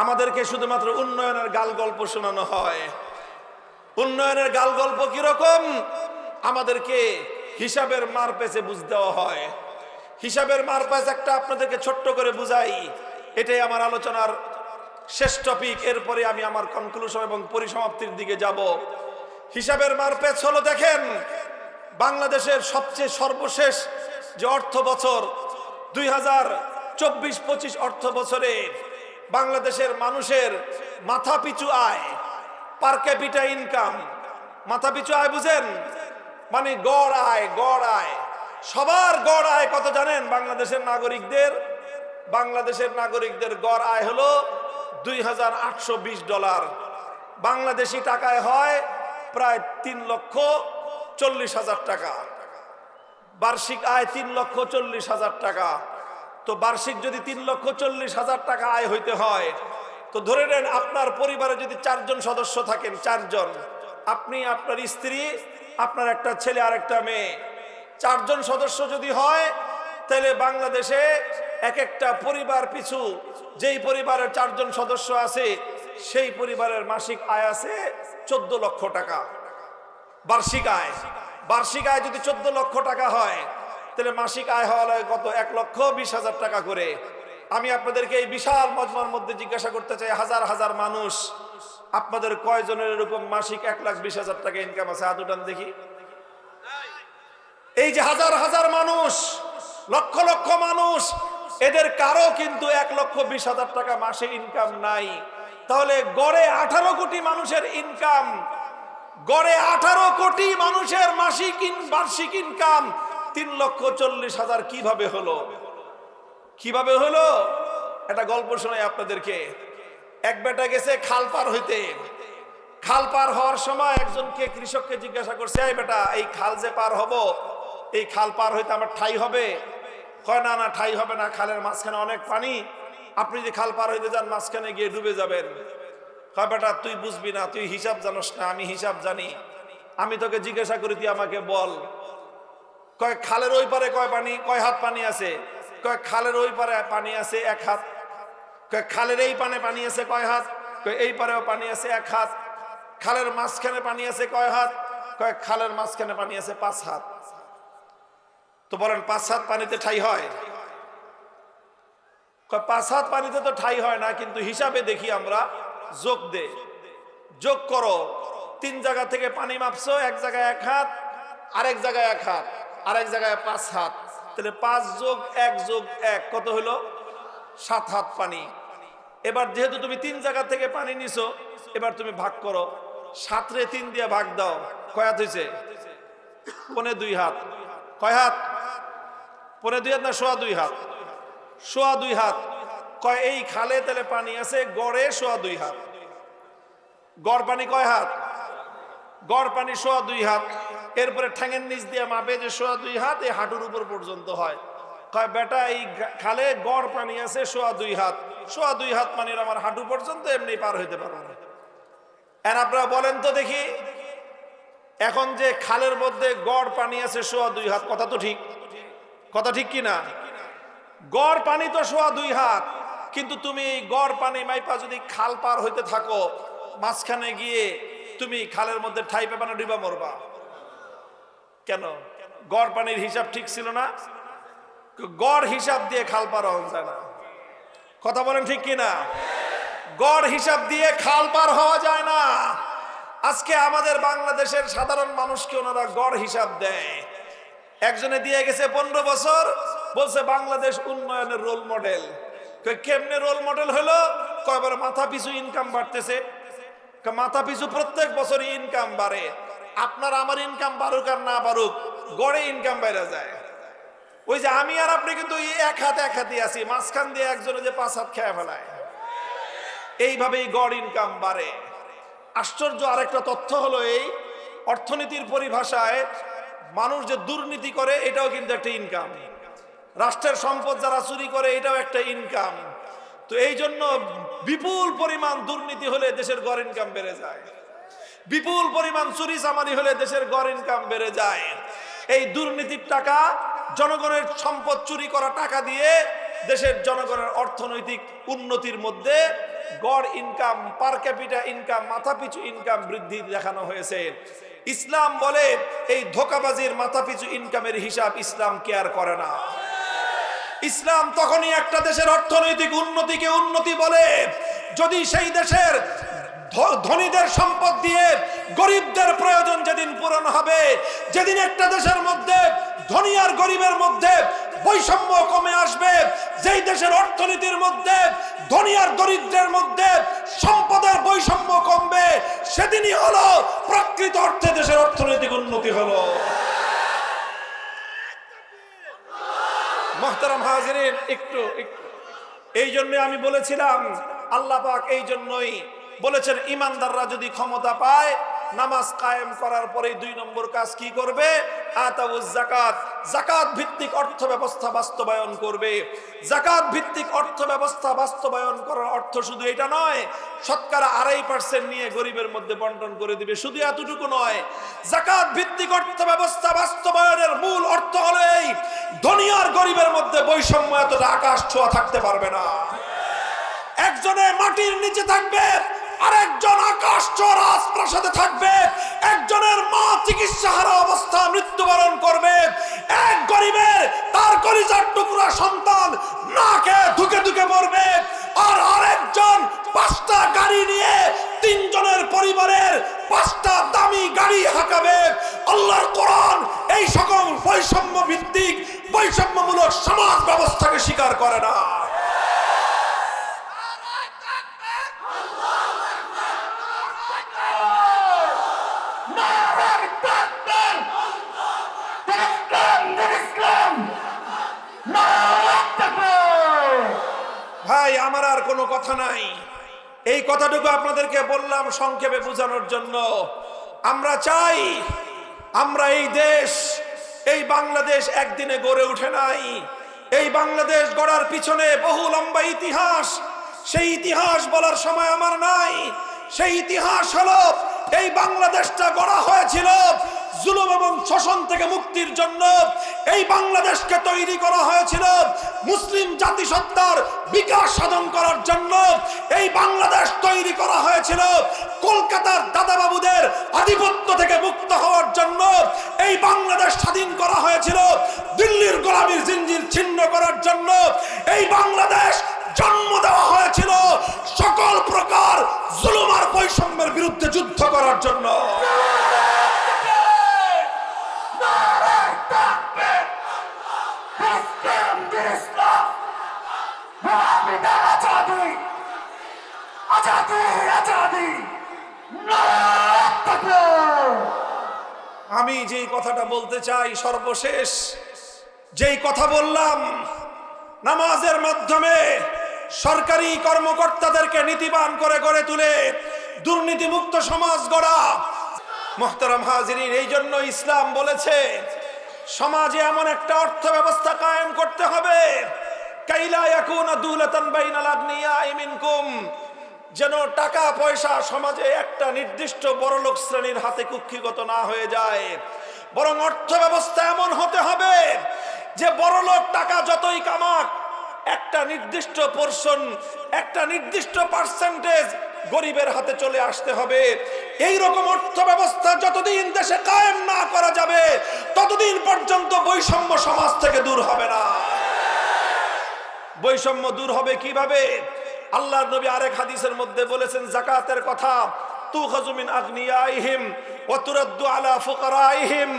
আমাদেরকে শুধুমাত্র উন্নয়নের গাল গল্প শোনানো হয়। উন্নয়নের গাল গল্প কিরকম? আমাদেরকে হিসাবের মার পেছে বুঝ দেওয়া হয়। হিসাবের মার পেছ একটা আপনাদেরকে ছোট্ট করে বুঝাই, এটাই আমার আলোচনার শেষ টপিক। এরপরে আমি আমার কনক্লুশন এবং পরিসমাপ্তির দিকে যাব। হিসাবের মার পেছ হলো, দেখেন বাংলাদেশের সবচেয়ে সর্বশেষ যে অর্থ বছর 2024-25 অর্থ বছরে বাংলাদেশের মানুষের মাথা পিছু আয়, পার ক্যাপিটা ইনকাম, মাথা পিছু আয় বুঝেন, মানে গড় আয়, গড় আয়, সবার গড় আয় কত জানেন? বাংলাদেশের নাগরিকদের গড় আয় হলো $2,820। বাংলাদেশি টাকায় হয় প্রায় 3,40,000 টাকা। বার্ষিক আয় 3,40,000 টাকা। তো বার্ষিক যদি 3,40,000 টাকা আয় হইতে হয়, তো ধরে নেন আপনার পরিবারে যদি 4 জন সদস্য থাকেন, 4 জন, আপনি, আপনার স্ত্রী, আপনার একটা ছেলে আর একটা মেয়ে, 4 জন সদস্য যদি হয়, তাহলে বাংলাদেশে এক একটা পরিবার পিছু, যেই পরিবারের 4 জন সদস্য আছে, সেই পরিবারের মাসিক আয় আছে 14 লক্ষ টাকা। বার্ষিক আয় যদি 14 লক্ষ টাকা হয়, তাহলে মাসিক আয় হওয়া লাগে কত? 1,20,000 টাকা করে। আমি আপনাদেরকে এই বিশাল মজমার মধ্যে জিজ্ঞাসা করতে চাই, হাজার হাজার মানুষ, আপনাদের কয়জনের এরকম মাসিক 1,20,000 টাকা ইনকাম আছে? হাত উঠান দেখি। এই যে হাজার হাজার মানুষ, লক্ষ লক্ষ মানুষ, এদের কারো কিন্তু 1,20,000 টাকা মাসে ইনকাম নাই। তাহলে গড়ে 18 কোটি মানুষের ইনকাম, গড়ে 18 কোটি মানুষের মাসিক বার্ষিক ইনকাম 3,40,000 কিভাবে হলো? কিভাবে হলো? একটা গল্প শোনাই আপনাদেরকে। এক বেটা গেছে খাল পার হইতে। খাল পার হওয়ার সময় একজনকে, কৃষককে জিজ্ঞাসা করছে, এই বেটা, এই খাল যে পার হব, এই খাল পার হইতে আমার ঠাই হবে? কয়, না না, ঠাই হবে না, খালের মাঝখানে অনেক পানি, আপনি যদি খাল পার হইতে যান মাঝখানে গিয়ে ডুবে যাবেন। কয়, বেটা তুই বুঝবি না, তুই হিসাব জানোস না, আমি হিসাব জানি, আমি তোকে জিজ্ঞাসা করি, তুই আমাকে বল। কয়, খালের ওই পারে কয় হাত পানি আছে? কয়, খালের ওই পারে পানি আছে 1 হাত। কয়, খালের এই পানে পানি আছে কয় হাত? কয়, এই পারেও পানি আছে 1 হাত। খালের মাঝখানে পানি আছে কয় হাত? কয়, খালের মাঝখানে পানি আছে 5 হাত। তো বলেন 5 হাত পানিতে ঠাই হয়? কয়, 5 হাত পানিতে তো ঠাই হয় না, কিন্তু হিসাবে দেখি আমরা, যোগ করো, 3 জায়গা থেকে পানি মাপছো, এক জায়গায় 1 হাত, আরেক জায়গায় 1 হাত, আরেক জায়গায় 5 হাত, তাহলে 5 যোগ 1 যোগ 1 কত হলো? 7 হাত পানি। এবার যেহেতু তুমি 3 জায়গা থেকে পানি নিছো, এবার তুমি ভাগ করো, 7 রে 3 দিয়ে ভাগ দাও, কয় হাত হয়েছে? 2.25 হাত। কয় হাত? 2.25 হাত না 2.25 হাত? 2.25 হাত। কয়, এই খালে তাহলে পানি আছে গড়ে 2.25 হাত। গড় পানি কয় হাত? গড় পানি 2.25 হাত। এরপরে ঠ্যাঙের নিচ দিয়ে মাপে যে 2.25 হাত, এই হাঁটুর উপর পর্যন্ত হয়। কয়, বেটা, এই খালে গড় পানি আছে 2.25 হাত, 2.25 হাত পানির আমার হাঁটু পর্যন্ত এমনি পার হইতে পারবো না। আর আপনারা বলেন তো দেখি, এখন যে খালের মধ্যে গড় পানি আছে 2.25 হাত, কথা তো ঠিক, কথা ঠিক কিনা? গড় পানি তো 2.25 হাত, কিন্তু তুমি এই গড় পানি মাইপা যদি খাল পার হইতে থাকো, মাঝখানে গিয়ে তুমি খালের মধ্যে ঠাই পাবা না ডুবা মরবা? কেন? গড় পানির হিসাব ঠিক ছিল না? গড় হিসাব দিয়ে খাল পার হওয়া যায় না, কথা বলেন ঠিক কিনা? গড় হিসাব দিয়ে খাল পার হওয়া যায় না। আজকে আমাদের বাংলাদেশের সাধারণ মানুষকে ওনারা গড় হিসাব দেয়। একজনে দিয়ে গেছে 15 বছর, বলছে বাংলাদেশ উন্নয়নের রোল মডেল। কেমনে রোল মডেল হলো? কয়বার মাথা পিছু ইনকাম বাড়তেছে, মাথা পিছু প্রত্যেক বছরই ইনকাম বাড়ে। আপনার আমার ইনকাম বাড়ুক আর না বাড়ুক, গড়ে ইনকাম বেড়ে যায়। ওই যে আমি আর আপনি কিন্তু 1 হাত 1 হাতই আছি, মাঝখান দিয়ে একজনে যে 5 হাত খেয়ে ফেলায়, এইভাবেই গড় ইনকাম বাড়ে। আশ্চর্য আরেকটা তথ্য হলো, এই অর্থনীতির পরিভাষায় মানুষ যে দুর্নীতি করে, এটাও কিন্তু একটা ইনকাম। রাষ্ট্রের সম্পদ যারা চুরি করে, এটাও একটা ইনকাম। তো এই জন্য বিপুল পরিমাণ দুর্নীতি হলে দেশের গড় ইনকাম বেড়ে যায়, বিপুল পরিমাণ চুরি চামারি হলে দেশের গড় ইনকাম বেড়ে যায়। এই দুর্নীতির টাকা, জনগণের সম্পদ চুরি করা টাকা দিয়ে দেশের জনগণের অর্থনৈতিক উন্নতির মধ্যে গড় ইনকাম, পার ক্যাপিটা ইনকাম, মাথাপিছু ইনকাম বৃদ্ধি দেখানো হয়েছে। ইসলাম বলে এই ধোঁকাবাজির মাথাপিছু ইনকামের হিসাব ইসলাম কেয়ার করে না। ইসলাম তখনই একটা দেশের অর্থনৈতিক উন্নতিকে উন্নতি বলে যদি সেই দেশের ধনীদের সম্পদ দিয়ে গরিবদের প্রয়োজন যেদিন পূরণ হবে, যেদিন একটা দেশের মধ্যে ধনী আর গরিবের মধ্যে বৈষম্য কমে আসবে, যেই দেশের অর্থনীতির মধ্যে ধনী আর দরিদ্রের মধ্যে সম্পদের বৈষম্য কমবে, সেদিনই হলো প্রকৃত অর্থে দেশের অর্থনৈতিক উন্নতি হলো। মুহতারাম হাজিরিন, একটু এই জন্য আমি বলেছিলাম, আল্লাহ পাক এই জন্যই বলেছেন ইমানদাররা যদি ক্ষমতা পায় নামাজ কায়েম করার পরে 2 নম্বর কাজ কি করবে? আতাউজ যাকাত, যাকাত ভিত্তিক অর্থ ব্যবস্থা বাস্তবায়ন করবে। যাকাত ভিত্তিক অর্থ ব্যবস্থা বাস্তবায়ন করার অর্থ শুধু এটা নয়, শতকরা 2.5% নিয়ে গরিবের মধ্যে বন্টন করে দিবে, শুধু এতটুকু নয়। যাকাত ভিত্তিক অর্থ ব্যবস্থা বাস্তবায়নের মূল অর্থ হলো এই, ধনী আর গরিবের মধ্যে বৈষম্য এতটা আকাশ ছোঁয়া থাকতে পারবে না। একজনে মাটির নিচে থাকবে, আরেকজন আকাশ ছোঁয়া রাজপ্রাসাদে থাকবে। একজনের মা চিকিৎসাহারা অবস্থা মৃত্যুবরণ করবে, এক গরিবের তার কলিজার টুকরা সন্তান না খেয়ে ধুকে ধুকে মরবে, আর আরেকজন 5টা গাড়ি নিয়ে 3 জনের পরিবারের 5টা দামি গাড়ি হাঁকাবে। আল্লাহর কোরআন এই সকল বৈষম্য ভিত্তিক বৈষম্যমূলক সমাজ ব্যবস্থাকে স্বীকার করে না। ভাই, আমার আর কোনো কথা নাই, এই কথাটুকু আপনাদেরকে বললাম সংক্ষেপে বোঝানোর জন্য। আমরা চাই, আমরা এই দেশ, এই বাংলাদেশ একদিনে গড়ে উঠে নাই। এই বাংলাদেশ গড়ার পিছনে বহু লম্বা ইতিহাস, সেই ইতিহাস বলার সময় আমার নাই। সেই ইতিহাস হলো এই বাংলাদেশটা গড়া হয়েছিল জুলুম এবং শোষণ থেকে মুক্তির জন্য। এই বাংলাদেশকে তৈরি করা হয়েছিল মুসলিম জাতিসত্তার বিকাশ সাধন করার জন্য। এই বাংলাদেশ তৈরি করা হয়েছিল কলকাতার দাদাবাবুদের আধিপত্য থেকে মুক্ত হওয়ার জন্য। এই বাংলাদেশ স্বাধীন করা হয়েছিল দিল্লির গোলামীর জিঞ্জির ছিন্ন করার জন্য। এই বাংলাদেশ জন্ম দেওয়া হয়েছিল সকল প্রকার জুলুম আর বৈষম্যের বিরুদ্ধে যুদ্ধ করার জন্য। আমি যেই কথাটা বলতে চাই, সর্বশেষ যেই কথা বললাম, নামাজের মাধ্যমে সরকারি কর্মকর্তাদেরকে নীতিবান করে গড়ে তুলে দুর্নীতিমুক্ত সমাজ গড়া। মুহতারাম হাজিরিন, এই জন্য ইসলাম বলেছে সমাজে এমন একটা অর্থ ব্যবস্থা কায়েম করতে হবে কাইলা ইয়াকুনা দুলাতান বাইনাল আগনিয়াই মিনকুম, যেন টাকা পয়সা সমাজে একটা নির্দিষ্ট বড়লোক শ্রেণীর হাতে কুক্ষিগত না হয়ে যায়। বরং অর্থ ব্যবস্থা এমন হতে হবে যে বড়লোক টাকা যতই কামাক, একটা নির্দিষ্ট পোরশন, একটা নির্দিষ্ট পার্সেন্টেজ গরিবের হাতে চলে আসতে হবে। এই রকম অর্থ ব্যবস্থা যতদিন দেশে কায়েম না করা যাবে ততদিন পর্যন্ত বৈষম্য সমাজ থেকে দূর হবে না। বৈষম্য দূর হবে কিভাবে? আল্লাহর নবী আরেক হাদিসের মধ্যে বলেছেন যাকাতের কথা, তুখাযু মিন আগনিয়াইহিম ওয়া তুরাদ্দু আলা ফুকারাইহিম।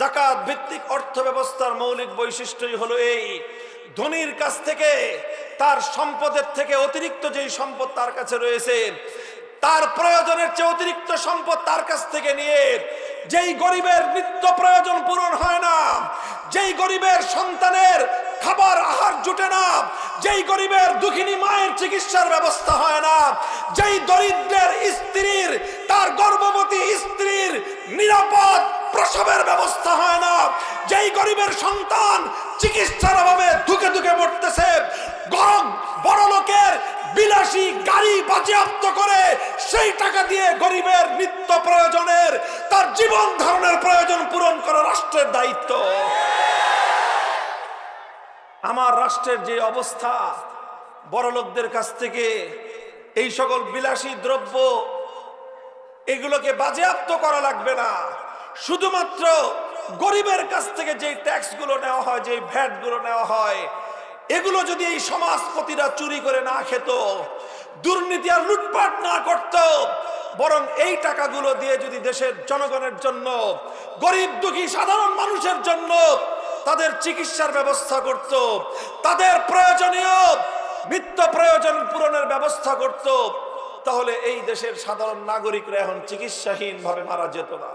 যাকাত ভিত্তিক অর্থ ব্যবস্থার মৌলিক বৈশিষ্ট্যই হলো এই, ধনীর কাছ থেকে, তার সম্পদের থেকে অতিরিক্ত যেই সম্পদ তার কাছে রয়েছে, তার প্রয়োজনের চেয়ে অতিরিক্ত সম্পদ তার কাছ থেকে নিয়ে যেই গরিবের নিত্য প্রয়োজন পূরণ হয় না, যেই গরিবের সন্তানের খাবার আহার জুটে না, যেই গরিবের দুঃখিনী মায়ের চিকিৎসার ব্যবস্থা হয় না, যেই দরিদ্রের স্ত্রীর, তার গর্ভবতী স্ত্রীর নিরাপদ প্রসবের ব্যবস্থা হয় না, যেই গরিবের সন্তান চিকিৎসার অভাবে ধুকে ধুকে মরতেছে, বড় লোকের বিলাসী গাড়ি বাজেয়াপ্ত করে সেই টাকা দিয়ে গরিবের নিত্য প্রয়োজনের, তার জীবন ধারণের প্রয়োজন পূরণ করা রাষ্ট্রের দায়িত্ব। আমার রাষ্ট্রের যে অবস্থা, বড় লোকদের কাছ থেকে এই সকল বিলাসী দ্রব্য এগুলোকে বাজেয়াপ্ত করা লাগবে না, শুধুমাত্র গরিবের কাছ থেকে যে ট্যাক্স গুলো নেওয়া হয়, যে ভ্যাট গুলো নেওয়া হয়, এগুলো যদি এই সমাজপতিরা চুরি করে না খেত, দুর্নীতি আর লুটপাট না করত, বরং এই টাকাগুলো দিয়ে যদি দেশের জনগণের জন্য, গরিব দুঃখী সাধারণ মানুষের জন্য তাদের চিকিৎসার ব্যবস্থা করত, তাদের প্রয়োজনীয় নিত্য প্রয়োজন পূরণের ব্যবস্থা করত, তাহলে এই দেশের সাধারণ নাগরিকরা এখন চিকিৎসাহীন ভাবে মারা যেত না।